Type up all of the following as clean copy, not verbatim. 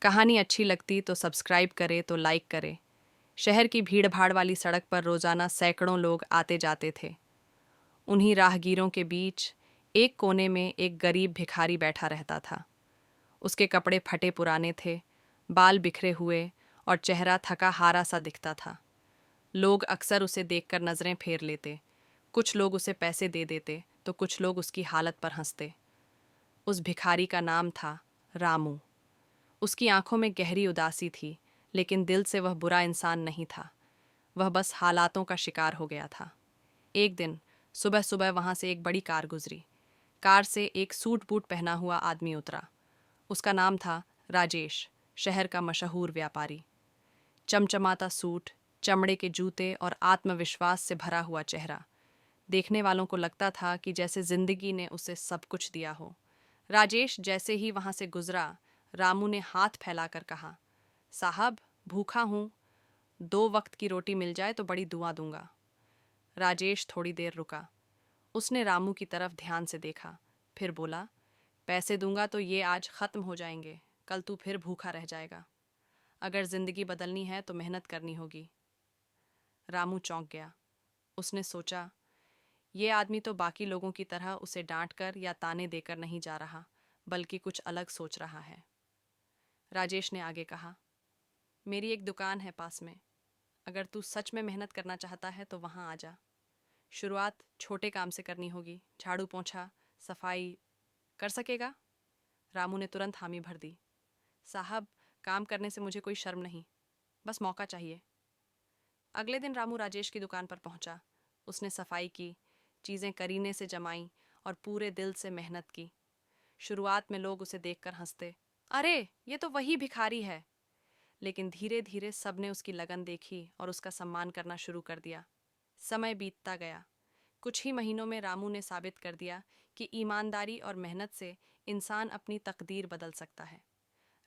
कहानी अच्छी लगती तो सब्सक्राइब करे तो लाइक करे। शहर की भीड़ भाड़ वाली सड़क पर रोजाना सैकड़ों लोग आते जाते थे। उन्हीं राहगीरों के बीच एक कोने में एक गरीब भिखारी बैठा रहता था। उसके कपड़े फटे पुराने थे, बाल बिखरे हुए और चेहरा थका हारा सा दिखता था। लोग अक्सर उसे देखकर नजरें फेर लेते। कुछ लोग उसे पैसे दे देते तो कुछ लोग उसकी हालत पर हंसते। उस भिखारी का नाम था रामू। उसकी आंखों में गहरी उदासी थी, लेकिन दिल से वह बुरा इंसान नहीं था। वह बस हालातों का शिकार हो गया था। एक दिन सुबह सुबह वहां से एक बड़ी कार गुजरी। कार से एक सूट बूट पहना हुआ आदमी उतरा। उसका नाम था राजेश, शहर का मशहूर व्यापारी। चमचमाता सूट, चमड़े के जूते और आत्मविश्वास से भरा हुआ चेहरा। देखने वालों को लगता था कि जैसे जिंदगी ने उसे सब कुछ दिया हो। राजेश जैसे ही वहां से गुजरा, रामू ने हाथ फैलाकर कहा, साहब, भूखा हूं, 2 वक्त की रोटी मिल जाए तो बड़ी दुआ दूंगा। राजेश थोड़ी देर रुका। उसने रामू की तरफ ध्यान से देखा, फिर बोला, पैसे दूंगा तो ये आज खत्म हो जाएंगे, कल तू फिर भूखा रह जाएगा। अगर जिंदगी बदलनी है तो मेहनत करनी होगी। रामू चौंक गया। उसने सोचा, ये आदमी तो बाकी लोगों की तरह उसे डांट कर या ताने देकर नहीं जा रहा, बल्कि कुछ अलग सोच रहा है। राजेश ने आगे कहा, मेरी एक दुकान है पास में। अगर तू सच में मेहनत करना चाहता है तो वहाँ आ जा। शुरुआत छोटे काम से करनी होगी, झाड़ू पोंछा, सफाई। कर सकेगा? रामू ने तुरंत हामी भर दी। साहब, काम करने से मुझे कोई शर्म नहीं, बस मौका चाहिए। अगले दिन रामू राजेश की दुकान पर पहुंचा। उसने सफाई की, चीज़ें करीने से जमाई और पूरे दिल से मेहनत की। शुरुआत में लोग उसे देखकर हंसते, अरे ये तो वही भिखारी है। लेकिन धीरे धीरे सबने उसकी लगन देखी और उसका सम्मान करना शुरू कर दिया। समय बीतता गया। कुछ ही महीनों में रामू ने साबित कर दिया कि ईमानदारी और मेहनत से इंसान अपनी तकदीर बदल सकता है।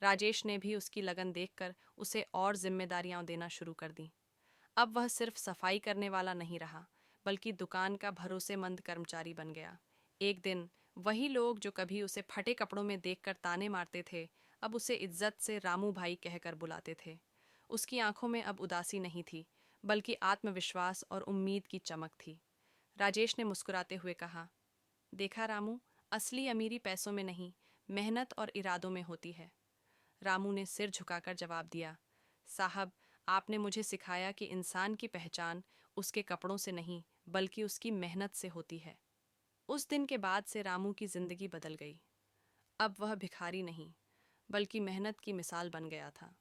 राजेश ने भी उसकी लगन देखकर उसे और जिम्मेदारियां देना शुरू कर दी। अब वह सिर्फ सफाई करने वाला नहीं रहा, बल्कि दुकान का भरोसेमंद कर्मचारी बन गया। एक दिन वही लोग जो कभी उसे फटे कपड़ों में देखकर ताने मारते थे, अब उसे इज्जत से रामू भाई कहकर बुलाते थे। उसकी आंखों में अब उदासी नहीं थी, बल्कि आत्मविश्वास और उम्मीद की चमक थी। राजेश ने मुस्कुराते हुए कहा, देखा रामू, असली अमीरी पैसों में नहीं, मेहनत और इरादों में होती है। रामू ने सिर झुकाकर जवाब दिया, साहब, आपने मुझे सिखाया कि इंसान की पहचान उसके कपड़ों से नहीं, बल्कि उसकी मेहनत से होती है। उस दिन के बाद से रामू की जिंदगी बदल गई। अब वह भिखारी नहीं, बल्कि मेहनत की मिसाल बन गया था।